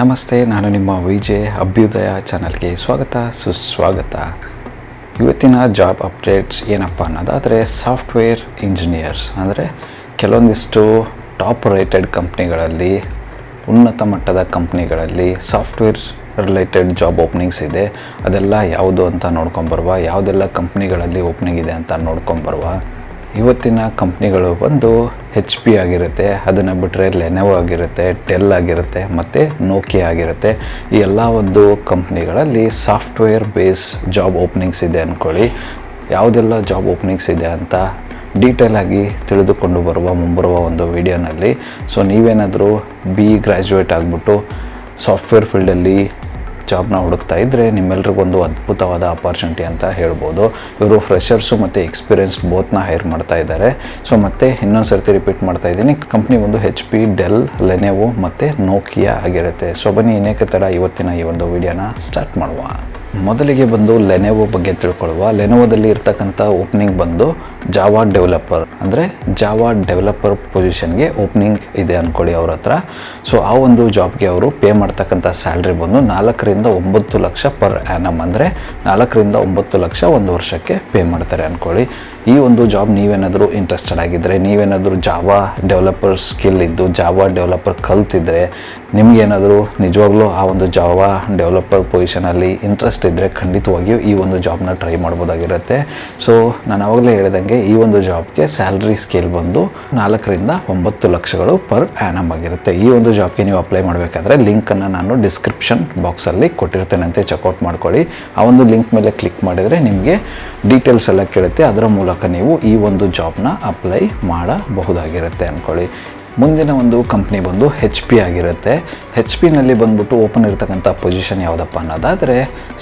ನಮಸ್ತೆ, ನಾನು ನಿಮ್ಮ ವಿಜಯ್. ಅಭ್ಯುದಯ ಚಾನಲ್ಗೆ ಸ್ವಾಗತ ಸುಸ್ವಾಗತ. ಇವತ್ತಿನ ಜಾಬ್ ಅಪ್ಡೇಟ್ಸ್ ಏನಪ್ಪ ಅನ್ನೋದಾದರೆ, ಸಾಫ್ಟ್ವೇರ್ ಇಂಜಿನಿಯರ್ಸ್ ಅಂದರೆ ಕೆಲವೊಂದಿಷ್ಟು ಟಾಪ್ ರೇಟೆಡ್ ಕಂಪ್ನಿಗಳಲ್ಲಿ, ಉನ್ನತ ಮಟ್ಟದ ಕಂಪ್ನಿಗಳಲ್ಲಿ ಸಾಫ್ಟ್ವೇರ್ ರಿಲೇಟೆಡ್ ಜಾಬ್ ಓಪನಿಂಗ್ಸ್ ಇದೆ. ಅದೆಲ್ಲ ಯಾವುದು ಅಂತ ನೋಡ್ಕೊಂಬರುವ, ಯಾವುದೆಲ್ಲ ಕಂಪ್ನಿಗಳಲ್ಲಿ ಓಪನಿಂಗ್ ಇದೆ ಅಂತ ನೋಡ್ಕೊಂಬರುವ. ಇವತ್ತಿನ ಕಂಪ್ನಿಗಳು ಬಂದು HP ಆಗಿರುತ್ತೆ, ಅದನ್ನು ಬಿಟ್ಟರೆ ಲೆನೋವೊ ಆಗಿರುತ್ತೆ, ಡೆಲ್ ಆಗಿರುತ್ತೆ ಮತ್ತು ನೋಕಿಯಾ ಆಗಿರುತ್ತೆ. ಈ ಎಲ್ಲ ಒಂದು ಕಂಪ್ನಿಗಳಲ್ಲಿ ಸಾಫ್ಟ್ವೇರ್ ಬೇಸ್ ಜಾಬ್ ಓಪನಿಂಗ್ಸ್ ಇದೆ ಅಂದ್ಕೊಳ್ಳಿ. ಯಾವುದೆಲ್ಲ ಜಾಬ್ ಓಪನಿಂಗ್ಸ್ ಇದೆ ಅಂತ ಡೀಟೇಲಾಗಿ ತಿಳಿದುಕೊಂಡು ಮುಂಬರುವ ಒಂದು ವಿಡಿಯೋನಲ್ಲಿ. ಸೊ ನೀವೇನಾದರೂ BE ಗ್ರ್ಯಾಜುಯೇಟ್ ಆಗಿಬಿಟ್ಟು ಸಾಫ್ಟ್ವೇರ್ ಫೀಲ್ಡಲ್ಲಿ ಜಾಬ್ನ ಹುಡುಕ್ತಾ ಇದ್ದರೆ ನಿಮ್ಮೆಲ್ರಿಗೊಂದು ಅದ್ಭುತವಾದ ಅಪಾರ್ಚುನಿಟಿ ಅಂತ ಹೇಳ್ಬೋದು. ಇವರು ಫ್ರೆಷರ್ಸು ಮತ್ತು ಎಕ್ಸ್ಪೀರಿಯನ್ಸ್ಡ್ ಬೋತ್ನ ಹೈರ್ ಮಾಡ್ತಾ ಇದ್ದಾರೆ. ಸೊ ಮತ್ತೆ ಇನ್ನೊಂದು ಸರ್ತಿ ರಿಪೀಟ್ ಮಾಡ್ತಾ ಇದ್ದೀನಿ, ಕಂಪ್ನಿ ಒಂದು HP, ಡೆಲ್, ಲೆನೋವೊ ಮತ್ತು ನೋಕಿಯಾ ಆಗಿರುತ್ತೆ. ಸೊ ಬನ್ನಿ ಇನ್ನೇಕೆ ತಡ, ಇವತ್ತಿನ ಈ ಒಂದು ವಿಡಿಯೋನ ಸ್ಟಾರ್ಟ್ ಮಾಡುವ. ಮೊದಲಿಗೆ ಬಂದು ಲೆನೋವೊ ಬಗ್ಗೆ ತಿಳ್ಕೊಳ್ಳುವ. ಲೆನೋವೊದಲ್ಲಿ ಇರ್ತಕ್ಕಂಥ ಓಪನಿಂಗ್ ಬಂದು ಜಾವಾ ಡೆವಲಪರ್, ಅಂದರೆ ಜಾವಾ ಡೆವಲಪರ್ ಪೊಸಿಷನ್ಗೆ ಓಪನಿಂಗ್ ಇದೆ ಅಂದ್ಕೊಳ್ಳಿ ಅವ್ರ ಹತ್ರ. ಸೊ ಆ ಒಂದು ಜಾಬ್ಗೆ ಅವರು ಪೇ ಮಾಡ್ತಕ್ಕಂಥ ಸ್ಯಾಲ್ರಿ ಬಂದು 4 ರಿಂದ 9 ಲಕ್ಷ ಪರ್ ಆ್ಯನಮ್, ಅಂದರೆ 4 ರಿಂದ 9 ಲಕ್ಷ ಒಂದು ವರ್ಷಕ್ಕೆ ಪೇ ಮಾಡ್ತಾರೆ ಅಂದ್ಕೊಳ್ಳಿ. ಈ ಒಂದು ಜಾಬ್ ನೀವೇನಾದರೂ ಇಂಟ್ರೆಸ್ಟೆಡ್ ಆಗಿದ್ದರೆ, ನೀವೇನಾದರೂ ಜಾವಾ ಡೆವಲಪರ್ ಸ್ಕಿಲ್ ಇದ್ದು ಜಾವಾ ಡೆವಲಪರ್ ಕಲ್ತಿದ್ರೆ, ನಿಮಗೇನಾದರೂ ನಿಜವಾಗ್ಲೂ ಆ ಒಂದು ಜಾವಾ ಡೆವಲಪರ್ ಪೊಸಿಷನಲ್ಲಿ ಇಂಟ್ರೆಸ್ಟ್ ಇದ್ದರೆ ಖಂಡಿತವಾಗಿಯೂ ಈ ಒಂದು ಜಾಬ್ನ ಟ್ರೈ ಮಾಡ್ಬೋದಾಗಿರುತ್ತೆ. ಸೊ ನಾನು ಆವಾಗಲೇ ಹೇಳಿದಂಗೆ ಈ ಒಂದು ಜಾಬ್ಗೆ ಸ್ಯಾಲ್ರಿ ಸ್ಕೇಲ್ ಬಂದು 4 ರಿಂದ 9 ಲಕ್ಷಗಳು ಪರ್ ಆ್ಯನಮ್ ಆಗಿರುತ್ತೆ. ಈ ಒಂದು ಜಾಬ್ಗೆ ನೀವು ಅಪ್ಲೈ ಮಾಡಬೇಕಾದ್ರೆ ಲಿಂಕನ್ನು ನಾನು ಡಿಸ್ಕ್ರಿಪ್ಷನ್ ಬಾಕ್ಸಲ್ಲಿ ಕೊಟ್ಟಿರ್ತೇನಂತೆ, ಚೆಕ್ಔಟ್ ಮಾಡ್ಕೊಳ್ಳಿ. ಆ ಒಂದು ಲಿಂಕ್ ಮೇಲೆ ಕ್ಲಿಕ್ ಮಾಡಿದರೆ ನಿಮಗೆ ಡೀಟೇಲ್ಸ್ ಎಲ್ಲ ಕೇಳುತ್ತೆ. ಅದರ ಮೂಲಕ ನೀವು ಈ ಒಂದು ಜಾಬ್ನ ಅಪ್ಲೈ ಮಾಡಬಹುದಾಗಿರುತ್ತೆ ಅಂದ್ಕೊಳ್ಳಿ. ಮುಂದಿನ ಒಂದು ಕಂಪ್ನಿ ಬಂದು HP ಆಗಿರುತ್ತೆ. HP ನಲ್ಲಿ ಬಂದ್ಬಿಟ್ಟು ಓಪನ್ ಇರತಕ್ಕಂಥ ಪೊಸಿಷನ್ ಯಾವುದಪ್ಪ ಅನ್ನೋದಾದರೆ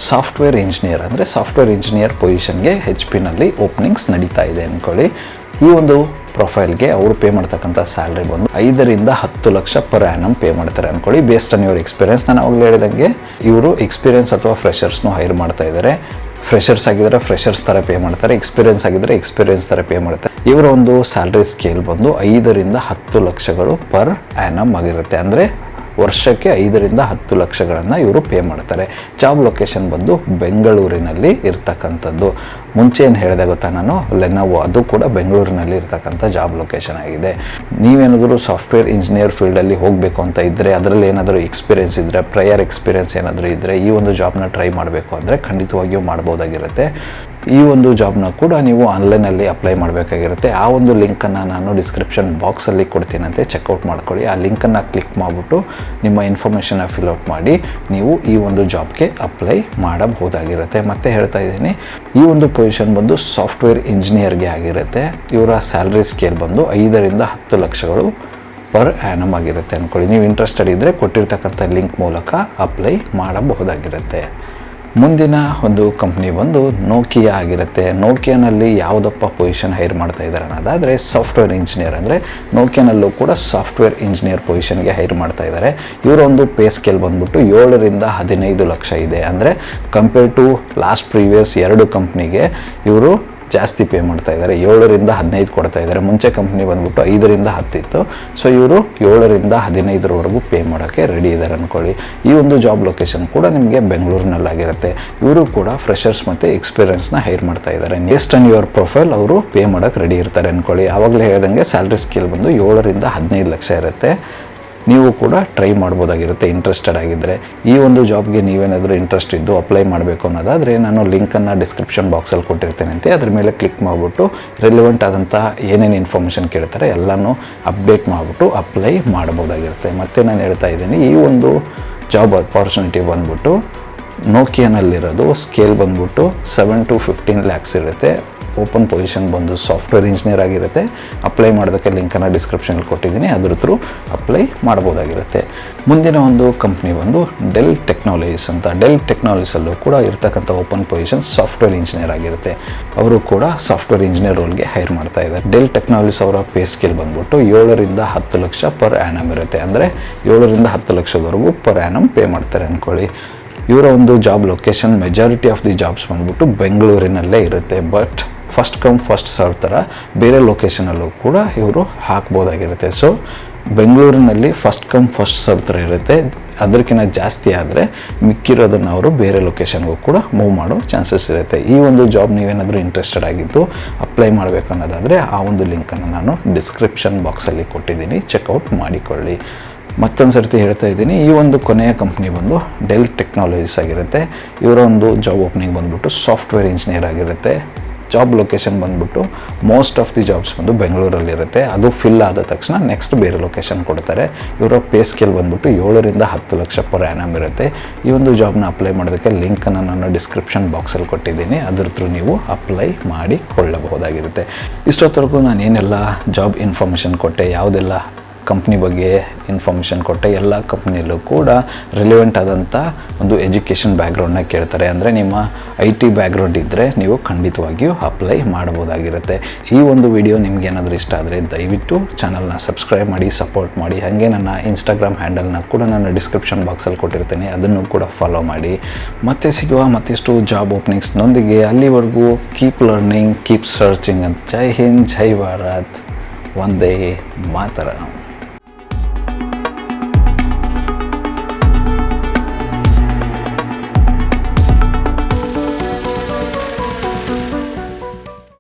ಸಾಫ್ಟ್ವೇರ್ ಇಂಜಿನಿಯರ್, ಅಂದರೆ ಸಾಫ್ಟ್ವೇರ್ ಇಂಜಿನಿಯರ್ ಪೊಸಿಷನ್ಗೆ HP ನಲ್ಲಿ ಓಪನಿಂಗ್ಸ್ ನಡೀತಾ ಇದೆ ಅಂದ್ಕೊಳ್ಳಿ. ಈ ಒಂದು ಪ್ರೊಫೈಲ್ಗೆ ಅವರು ಪೇ ಮಾಡ್ತಕ್ಕಂಥ ಸ್ಯಾಲ್ರಿ ಬಂದು 5 ರಿಂದ 10 ಲಕ್ಷ ಪರ್ ಆ್ಯನಮ್ ಪೇ ಮಾಡ್ತಾರೆ ಅಂದ್ಕೊಳ್ಳಿ, ಬೇಸ್ಡ್ ಆನ್ ಯುವರ್ ಎಕ್ಸ್ಪೀರಿಯನ್ಸ್. ನಾನು ಅವಾಗಲೇ ಹೇಳಿದಂಗೆ ಇವರು ಎಕ್ಸ್ಪೀರಿಯನ್ಸ್ ಅಥವಾ ಫ್ರೆಷರ್ಸ್ನೂ ಹೈರ್ ಮಾಡ್ತಾ ಇದ್ದಾರೆ. ಫ್ರೆಷರ್ಸ್ ಆಗಿದ್ದರೆ ಫ್ರೆಷರ್ಸ್ ಥರ ಪೇ ಮಾಡ್ತಾರೆ, ಎಕ್ಸ್ಪೀರಿಯನ್ಸ್ ಆಗಿದ್ದರೆ ಎಕ್ಸ್ಪೀರಿಯನ್ಸ್ ಥರ ಪೇ ಮಾಡ್ತಾರೆ. ಇವರ ಒಂದು ಸ್ಯಾಲ್ರಿ ಸ್ಕೇಲ್ ಬಂದು 5 ರಿಂದ 10 ಲಕ್ಷಗಳು ಪರ್ ಆ್ಯನಮ್ ಆಗಿರುತ್ತೆ, ಅಂದರೆ ವರ್ಷಕ್ಕೆ 5 ರಿಂದ 10 ಲಕ್ಷಗಳನ್ನು ಇವರು ಪೇ ಮಾಡ್ತಾರೆ. ಜಾಬ್ ಲೊಕೇಶನ್ ಬಂದು ಬೆಂಗಳೂರಿನಲ್ಲಿ ಇರ್ತಕ್ಕಂಥದ್ದು. ಮುಂಚೆ ಏನು ಹೇಳಿದೆ ಗೊತ್ತಾ ನಾನು, ಲೆನೋವೊ, ಅದು ಕೂಡ ಬೆಂಗಳೂರಿನಲ್ಲಿ ಇರ್ತಕ್ಕಂಥ ಜಾಬ್ ಲೊಕೇಶನ್ ಆಗಿದೆ. ನೀವೇನಾದರೂ ಸಾಫ್ಟ್ವೇರ್ ಇಂಜಿನಿಯರ್ ಫೀಲ್ಡಲ್ಲಿ ಹೋಗಬೇಕು ಅಂತ ಇದ್ದರೆ, ಅದರಲ್ಲಿ ಏನಾದರೂ ಎಕ್ಸ್ಪೀರಿಯನ್ಸ್ ಇದ್ದರೆ, ಪ್ರಯರ್ ಎಕ್ಸ್ಪೀರಿಯನ್ಸ್ ಏನಾದರೂ ಇದ್ದರೆ, ಈ ಒಂದು ಜಾಬ್ನ ಟ್ರೈ ಮಾಡಬೇಕು ಅಂದರೆ ಖಂಡಿತವಾಗಿಯೂ ಮಾಡ್ಬೋದಾಗಿರುತ್ತೆ. ಈ ಒಂದು ಜಾಬ್ನ ಕೂಡ ನೀವು ಆನ್ಲೈನಲ್ಲಿ ಅಪ್ಲೈ ಮಾಡಬೇಕಾಗಿರುತ್ತೆ. ಆ ಒಂದು ಲಿಂಕನ್ನು ನಾನು ಡಿಸ್ಕ್ರಿಪ್ಷನ್ ಬಾಕ್ಸಲ್ಲಿ ಕೊಡ್ತೀನಂತೆ, ಚೆಕ್ಔಟ್ ಮಾಡ್ಕೊಳ್ಳಿ. ಆ ಲಿಂಕನ್ನು ಕ್ಲಿಕ್ ಮಾಡಿಬಿಟ್ಟು ನಿಮ್ಮ ಇನ್ಫಾರ್ಮೇಷನ್ನ ಫಿಲ್ಔಟ್ ಮಾಡಿ ನೀವು ಈ ಒಂದು ಜಾಬ್ಗೆ ಅಪ್ಲೈ ಮಾಡಬಹುದಾಗಿರುತ್ತೆ. ಮತ್ತೆ ಹೇಳ್ತಾ ಇದ್ದೀನಿ, ಈ ಒಂದು ಪೊಸಿಷನ್ ಬಂದು ಸಾಫ್ಟ್ವೇರ್ ಇಂಜಿನಿಯರ್ಗೆ ಆಗಿರುತ್ತೆ. ಇವರ ಸ್ಯಾಲ್ರಿ ಸ್ಕೇಲ್ ಬಂದು 5 ರಿಂದ 10 ಲಕ್ಷಗಳು ಪರ್ ಆ್ಯನಮ್ ಆಗಿರುತ್ತೆ ಅಂದ್ಕೊಳ್ಳಿ. ನೀವು ಇಂಟ್ರೆಸ್ಟೆಡ್ ಇದ್ದರೆ ಕೊಟ್ಟಿರ್ತಕ್ಕಂಥ ಲಿಂಕ್ ಮೂಲಕ ಅಪ್ಲೈ ಮಾಡಬಹುದಾಗಿರುತ್ತೆ. ಮುಂದಿನ ಒಂದು ಕಂಪ್ನಿ ಬಂದು ನೋಕಿಯಾ ಆಗಿರುತ್ತೆ. ನೋಕಿಯಾನಲ್ಲಿ ಯಾವುದಪ್ಪ ಪೊಸಿಷನ್ ಹೈರ್ ಮಾಡ್ತಾ ಇದ್ದಾರೆ ಅನ್ನೋದಾದರೆ ಸಾಫ್ಟ್ವೇರ್ ಇಂಜಿನಿಯರ್, ಅಂದರೆ ನೋಕಿಯಾನಲ್ಲೂ ಕೂಡ ಸಾಫ್ಟ್ವೇರ್ ಇಂಜಿನಿಯರ್ ಪೊಸಿಷನ್ಗೆ ಹೈರ್ ಮಾಡ್ತಾ ಇದ್ದಾರೆ. ಇವರ ಒಂದು ಪೇ ಸ್ಕೇಲ್ ಬಂದ್ಬಿಟ್ಟು 7 ರಿಂದ 15 ಲಕ್ಷ ಇದೆ, ಅಂದರೆ ಕಂಪೇರ್ ಟು ಲಾಸ್ಟ್ ಪ್ರೀವಿಯಸ್ 2 ಕಂಪ್ನಿಗೆ ಇವರು ಜಾಸ್ತಿ ಪೇ ಮಾಡ್ತಾ ಇದ್ದಾರೆ. 7 ರಿಂದ 15 ಕೊಡ್ತಾ ಇದ್ದಾರೆ. ಮುಂಚೆ ಕಂಪ್ನಿ ಬಂದ್ಬಿಟ್ಟು 5 ರಿಂದ 10 ಇತ್ತು. ಸೊ ಇವರು 7 ರಿಂದ 15 ಪೇ ಮಾಡೋಕ್ಕೆ ರೆಡಿ ಇದ್ದಾರೆ ಅಂದ್ಕೊಳ್ಳಿ. ಈ ಒಂದು ಜಾಬ್ ಲೊಕೇಶನ್ ಕೂಡ ನಿಮಗೆ ಬೆಂಗಳೂರಿನಲ್ಲಾಗಿರುತ್ತೆ. ಇವರು ಕೂಡ ಫ್ರೆಷರ್ಸ್ ಮತ್ತು ಎಕ್ಸ್ಪೀರಿಯನ್ಸ್ನ ಹೈರ್ ಮಾಡ್ತಾ ಇದ್ದಾರೆ. ಬೇಸ್ಡ್ ಆನ್ ಯುವರ್ ಪ್ರೊಫೈಲ್ ಅವರು ಪೇ ಮಾಡೋಕ್ಕೆ ರೆಡಿ ಇರ್ತಾರೆ ಅಂದ್ಕೊಳ್ಳಿ. ಆವಾಗಲೇ ಹೇಳ್ದಂಗೆ ಸ್ಯಾಲ್ರಿ ಸ್ಕೇಲ್ ಬಂದು 7 ರಿಂದ 15 ಲಕ್ಷ ಇರುತ್ತೆ. ನೀವು ಕೂಡ ಟ್ರೈ ಮಾಡ್ಬೋದಾಗಿರುತ್ತೆ ಇಂಟ್ರೆಸ್ಟೆಡ್ ಆಗಿದ್ದರೆ. ಈ ಒಂದು ಜಾಬ್ಗೆ ನೀವೇನಾದರೂ ಇಂಟ್ರೆಸ್ಟ್ ಇದ್ದು ಅಪ್ಲೈ ಮಾಡಬೇಕು ಅನ್ನೋದಾದರೆ ನಾನು ಲಿಂಕನ್ನು ಡಿಸ್ಕ್ರಿಪ್ಷನ್ ಬಾಕ್ಸಲ್ಲಿ ಕೊಟ್ಟಿರ್ತೇನಂತೆ, ಅದ್ರ ಮೇಲೆ ಕ್ಲಿಕ್ ಮಾಡಿಬಿಟ್ಟು ರಿಲೆವೆಂಟ್ ಆದಂತಹ ಏನೇನು ಇನ್ಫಾರ್ಮೇಷನ್ ಕೇಳ್ತಾರೆ ಎಲ್ಲನೂ ಅಪ್ಡೇಟ್ ಮಾಡಿಬಿಟ್ಟು ಅಪ್ಲೈ ಮಾಡ್ಬೋದಾಗಿರುತ್ತೆ. ಮತ್ತು ನಾನು ಹೇಳ್ತಾ ಇದ್ದೀನಿ, ಈ ಒಂದು ಜಾಬ್ ಅಪಾರ್ಚುನಿಟಿ ಬಂದ್ಬಿಟ್ಟು ನೋಕಿಯಾನಲ್ಲಿರೋದು ಸ್ಕೇಲ್ ಬಂದ್ಬಿಟ್ಟು 7 to 15 ಲ್ಯಾಕ್ಸ್ ಇರುತ್ತೆ. ಓಪನ್ ಪೊಸಿಷನ್ ಬಂದು ಸಾಫ್ಟ್ವೇರ್ ಇಂಜಿನಿಯರ್ ಆಗಿರುತ್ತೆ. ಅಪ್ಲೈ ಮಾಡೋದಕ್ಕೆ ಲಿಂಕನ್ನು ಡಿಸ್ಕ್ರಿಪ್ಷನಲ್ಲಿ ಕೊಟ್ಟಿದ್ದೀನಿ, ಅದ್ರ ಥ್ರೂ ಅಪ್ಲೈ ಮಾಡ್ಬೋದಾಗಿರುತ್ತೆ. ಮುಂದಿನ ಒಂದು ಕಂಪ್ನಿ ಬಂದು ಡೆಲ್ ಟೆಕ್ನಾಲಜೀಸ್ ಅಂತ. ಡೆಲ್ ಟೆಕ್ನಾಲಜೀಸಲ್ಲೂ ಕೂಡ ಇರ್ತಕ್ಕಂಥ ಓಪನ್ ಪೊಸಿಷನ್ ಸಾಫ್ಟ್ವೇರ್ ಇಂಜಿನಿಯರ್ ಆಗಿರುತ್ತೆ. ಅವರು ಕೂಡ ಸಾಫ್ಟ್ವೇರ್ ಇಂಜಿನಿಯರ್ ರೋಲ್ಗೆ ಹೈರ್ ಮಾಡ್ತಾ ಇದ್ದಾರೆ. ಡೆಲ್ ಟೆಕ್ನಾಲಜೀಸ್ ಅವರ ಪೇ ಸ್ಕೇಲ್ ಬಂದ್ಬಿಟ್ಟು 7 ರಿಂದ 10 ಲಕ್ಷ ಪರ್ ಆ್ಯನಮ್ ಇರುತ್ತೆ, ಅಂದರೆ 7 ರಿಂದ 10 ಲಕ್ಷದವರೆಗೂ ಪರ್ ಆ್ಯನಮ್ ಪೇ ಮಾಡ್ತಾರೆ ಅಂದ್ಕೊಳ್ಳಿ. ಇವರ ಒಂದು job location majority of the jobs ಬಂದ್ಬಿಟ್ಟು ಬೆಂಗಳೂರಿನಲ್ಲೇ ಇರುತ್ತೆ. But first come first serve ಥರ ಬೇರೆ ಲೊಕೇಶನಲ್ಲೂ ಕೂಡ ಇವರು ಹಾಕ್ಬೋದಾಗಿರುತ್ತೆ. ಸೊ ಬೆಂಗಳೂರಿನಲ್ಲಿ ಫಸ್ಟ್ ಕಮ್ ಫಸ್ಟ್ ಸರ್ವ್ ಥರ ಇರುತ್ತೆ. ಅದಕ್ಕಿಂತ ಜಾಸ್ತಿ ಆದರೆ ಮಿಕ್ಕಿರೋದನ್ನು ಅವರು ಬೇರೆ ಲೊಕೇಶನ್ಗೂ ಕೂಡ ಮೂವ್ ಮಾಡೋ ಚಾನ್ಸಸ್ ಇರುತ್ತೆ. ಈ ಒಂದು ಜಾಬ್ ನೀವೇನಾದರೂ ಇಂಟ್ರೆಸ್ಟೆಡ್ ಆಗಿದ್ದು ಅಪ್ಲೈ ಮಾಡಬೇಕು ಅನ್ನೋದಾದರೆ ಆ ಒಂದು ಲಿಂಕನ್ನು ನಾನು ಡಿಸ್ಕ್ರಿಪ್ಷನ್ ಬಾಕ್ಸಲ್ಲಿ ಕೊಟ್ಟಿದ್ದೀನಿ, ಚೆಕ್ಔಟ್ ಮಾಡಿಕೊಳ್ಳಿ. ಮತ್ತೊಂದು ಸರ್ತಿ ಹೇಳ್ತಾ ಇದ್ದೀನಿ, ಈ ಒಂದು ಕೊನೆಯ ಕಂಪ್ನಿ ಬಂದು ಡೆಲ್ ಟೆಕ್ನಾಲಜೀಸ್ ಆಗಿರುತ್ತೆ. ಇವರ ಒಂದು ಜಾಬ್ ಓಪನಿಂಗ್ ಬಂದುಬಿಟ್ಟು ಸಾಫ್ಟ್ವೇರ್ ಇಂಜಿನಿಯರ್ ಆಗಿರುತ್ತೆ. ಜಾಬ್ ಲೊಕೇಶನ್ ಬಂದುಬಿಟ್ಟು ಮೋಸ್ಟ್ ಆಫ್ ದಿ ಜಾಬ್ಸ್ ಬಂದು ಬೆಂಗಳೂರಲ್ಲಿರುತ್ತೆ. ಅದು ಫಿಲ್ ಆದ ತಕ್ಷಣ ನೆಕ್ಸ್ಟ್ ಬೇರೆ ಲೊಕೇಶನ್ ಕೊಡ್ತಾರೆ. ಇವರ ಪೇ ಸ್ಕೇಲ್ ಬಂದುಬಿಟ್ಟು 7ರಿಂದ 10 ಲಕ್ಷ ಪರ್ ಆ್ಯನಮ್ ಇರುತ್ತೆ. ಈ ಒಂದು ಜಾಬ್ನ ಅಪ್ಲೈ ಮಾಡೋದಕ್ಕೆ ಲಿಂಕನ್ನು ನಾನು ಡಿಸ್ಕ್ರಿಪ್ಷನ್ ಬಾಕ್ಸಲ್ಲಿ ಕೊಟ್ಟಿದ್ದೀನಿ, ಅದ್ರ ಥ್ರೂ ನೀವು ಅಪ್ಲೈ ಮಾಡಿಕೊಳ್ಳಬಹುದಾಗಿರುತ್ತೆ. ಇಷ್ಟೊತ್ತವರೆಗೂ ನಾನು ಏನೆಲ್ಲ ಜಾಬ್ ಇನ್ಫಾರ್ಮೇಷನ್ ಕೊಟ್ಟೆ, ಯಾವುದೆಲ್ಲ ಕಂಪ್ನಿ ಬಗ್ಗೆ ಇನ್ಫಾರ್ಮೇಷನ್ ಕೊಟ್ಟೆ, ಎಲ್ಲ ಕಂಪ್ನಿಯಲ್ಲೂ ಕೂಡ ರಿಲೆವೆಂಟ್ ಆದಂಥ ಒಂದು ಎಜುಕೇಷನ್ ಬ್ಯಾಕ್ಗ್ರೌಂಡನ್ನ ಕೇಳ್ತಾರೆ. ಅಂದರೆ ನಿಮ್ಮ IT ಬ್ಯಾಕ್ಗ್ರೌಂಡ್ ಇದ್ದರೆ ನೀವು ಖಂಡಿತವಾಗಿಯೂ ಅಪ್ಲೈ ಮಾಡ್ಬೋದಾಗಿರುತ್ತೆ. ಈ ಒಂದು ವಿಡಿಯೋ ನಿಮ್ಗೇನಾದರೂ ಇಷ್ಟ ಆದರೆ ದಯವಿಟ್ಟು ಚಾನಲ್ನ ಸಬ್ಸ್ಕ್ರೈಬ್ ಮಾಡಿ, ಸಪೋರ್ಟ್ ಮಾಡಿ. ಹಾಗೆ ನನ್ನ ಇನ್ಸ್ಟಾಗ್ರಾಮ್ ಹ್ಯಾಂಡಲ್ನ ಕೂಡ ನಾನು ಡಿಸ್ಕ್ರಿಪ್ಷನ್ ಬಾಕ್ಸಲ್ಲಿ ಕೊಟ್ಟಿರ್ತೀನಿ, ಅದನ್ನು ಕೂಡ ಫಾಲೋ ಮಾಡಿ. ಮತ್ತೆ ಸಿಗುವ ಮತ್ತಿಷ್ಟು ಜಾಬ್ ಓಪನಿಂಗ್ಸ್ನೊಂದಿಗೆ. ಅಲ್ಲಿವರೆಗೂ ಕೀಪ್ ಲರ್ನಿಂಗ್, ಕೀಪ್ ಸರ್ಚಿಂಗ್ ಅಂತ. ಜೈ ಹಿಂದ್, ಜೈ ಭಾರತ್, ವಂದೇ ಮಾತರಂ.